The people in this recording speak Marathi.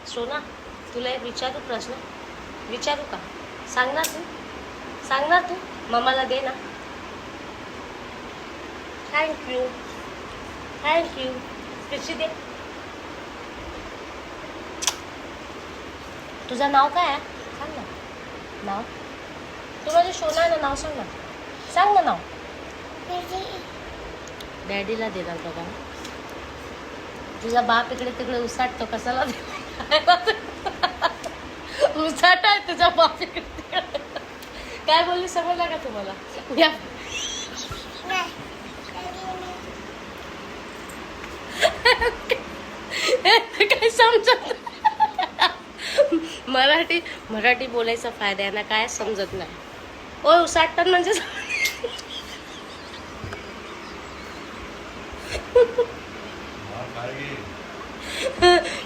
सोना, तुला एक विचारू प्रश्न? विचारू का? सांगणार तू? सांगणार तू? मम्माला दे ना. थँक्यू. थँक्यू. पिशवी दे. तुझं नाव काय आहे? सांग ना नाव. तू माझी सोना आहे ना, नाव सांग ना. सांग ना नाव. डॅडीला देणार बाबा. तुझा बाप इकडे तिकडे उसाटतो, कशाला उसाट आहे तुझा बाप इकडे तिकडे. काय बोलली समजलं का तुम्हाला? या काय समजत मराठी बोलायचा फायदा आहे ना, काय समजत नाही. ओ उसाटतात म्हणजे